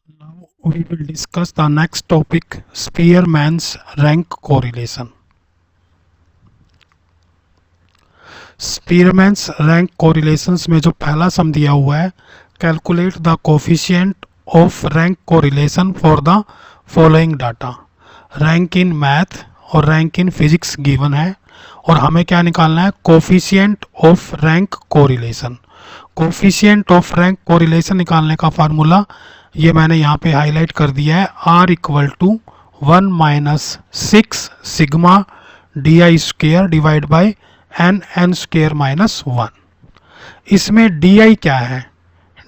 Now we will discuss the next topic, Spearman's rank correlation. Spearman's rank correlations में जो पहला सम दिया हुआ है, calculate the coefficient of rank correlation for the following data. Rank in math और rank in physics given है और हमें क्या निकालना है, coefficient of rank correlation. Coefficient of rank correlation निकालने का फार्मूला ये मैंने यहाँ पे हाईलाइट कर दिया है, R equal to 1 minus 6 sigma D I square divide by N square minus 1. इसमें डी आई क्या है,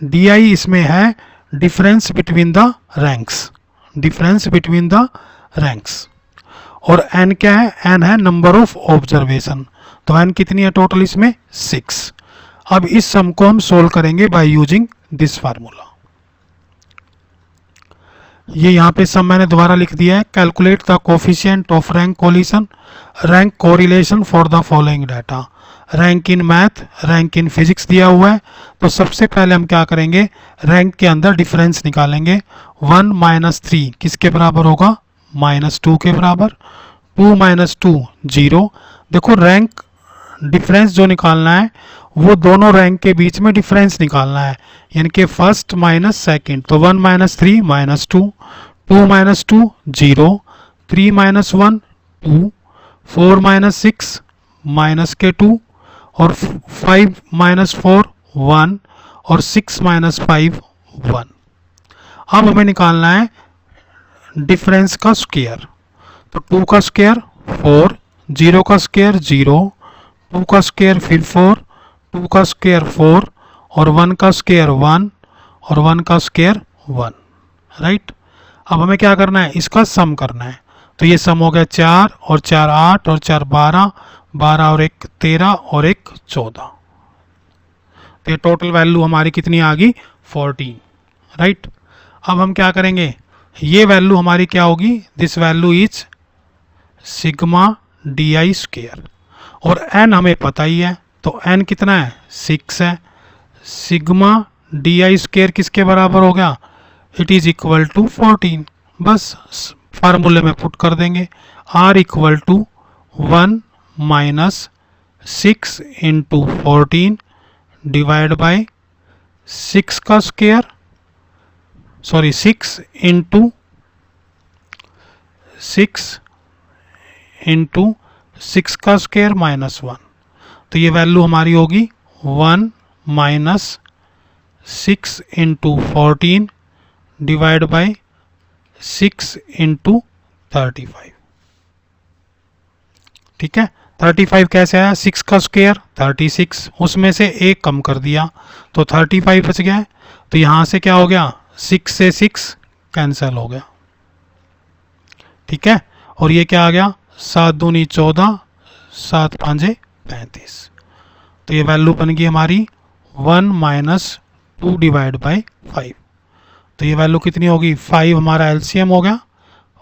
डी आई इसमें है difference between the ranks, difference between the ranks. और एन क्या है, एन है नंबर ऑफ ऑब्जर्वेशन. तो एन कितनी है टोटल इसमें 6. अब इस सम को हम सोल्व करेंगे बाय यूजिंग दिस फार्मूला. ये यहाँ पे सम मैंने दोबारा लिख दिया है, calculate the coefficient of rank collision rank correlation for the following data. Rank in math, rank in physics दिया हुआ है. तो सबसे पहले हम क्या करेंगे, रैंक के अंदर डिफरेंस निकालेंगे. 1 माइनस 3 किसके बराबर होगा, -2 के बराबर. 2 माइनस 2 0. देखो रैंक डिफरेंस जो निकालना है वो दोनों रैंक के बीच में डिफरेंस निकालना है, यानी कि फर्स्ट माइनस सेकेंड. तो 1 minus 3 -2, 2 minus 2 0, 3 minus 1 2, 4 minus 6 minus के 2 और 5 माइनस 4 1 और 6 माइनस 5 1. अब हमें निकालना है डिफरेंस का स्क्वायर. तो 2 का स्क्वायर 4, 0 का स्क्वायर 0, 2 का स्क्वायर फिर 4, 2 का स्क्वायर 4 और 1 का स्क्वायर 1 और 1 का स्क्वायर 1. राइट. अब हमें क्या करना है, इसका सम करना है. तो ये सम हो गया 4 और 4 8 और 4 12, 12 और 1 13 और 1 14. तो ये टोटल वैल्यू हमारी कितनी आ गई 14. राइट. अब हम क्या करेंगे, ये वैल्यू हमारी क्या होगी, this value is sigma D I square. और n हमें पता ही है, तो n कितना है 6 है. सिग्मा डी आई स्क्वेयर किसके बराबर हो गया, इट इज इक्वल टू 14. बस फार्मूले में पुट कर देंगे. r equal to 1 minus 6 into 14 divide by 6 का स्क्वेयर, सॉरी 6 इंटू 6 का स्क्वायर माइनस 1. तो ये वैल्यू हमारी होगी 1 minus 6 into 14 divide by 6 into 35. ठीक है. 35 कैसे आया, 6 का स्क्वायर 36, उसमें से एक कम कर दिया तो 35 बच गया. तो यहाँ से क्या हो गया, 6 से 6 कैंसिल हो गया. ठीक है. और ये क्या आ गया, 7 दूनी 14, 7 5 35. तो ये वैल्यू बन गई हमारी 1 माइनस 2 डिवाइड बाई 5. तो ये वैल्यू कितनी होगी, 5 हमारा एलसीएम हो गया.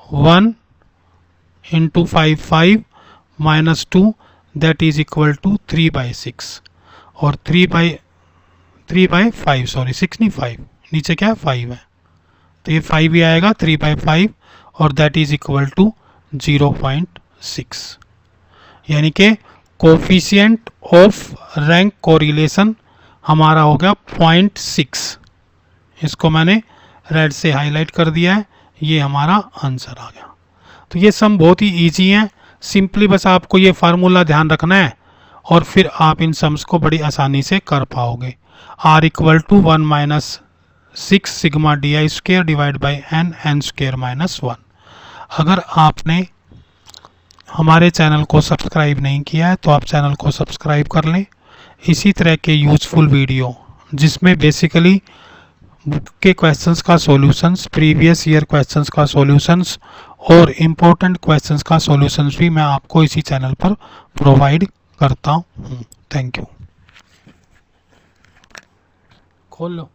1 into 5 5 minus 2 that is equal to 3/6 और 3/5 सॉरी 6 नहीं 5, नीचे क्या है 5 है. तो ये 5 ही आएगा 3/5 और दैट इज इक्वल टू 0.6. यानी कि कोफिशिएंट ऑफ रैंक कोरिलेशन हमारा हो गया 0.6. इसको मैंने रेड से हाईलाइट कर दिया है, ये हमारा आंसर आ गया. तो ये सम बहुत ही इजी है, सिंपली बस आपको ये फार्मूला ध्यान रखना है और फिर आप इन सम्स को बड़ी आसानी से कर पाओगे. r equal to 1 minus 6 sigma D I square divide by N square minus 1. अगर आपने हमारे चैनल को सब्सक्राइब नहीं किया है तो आप चैनल को सब्सक्राइब कर लें. इसी तरह के यूजफुल वीडियो जिसमें बेसिकली बुक के क्वेश्चंस का सॉल्यूशंस, प्रीवियस ईयर क्वेश्चंस का सॉल्यूशंस और इम्पोर्टेंट क्वेश्चंस का सॉल्यूशंस भी मैं आपको इसी चैनल पर प्रोवाइड करता हूँ. Thank you. खोल लो.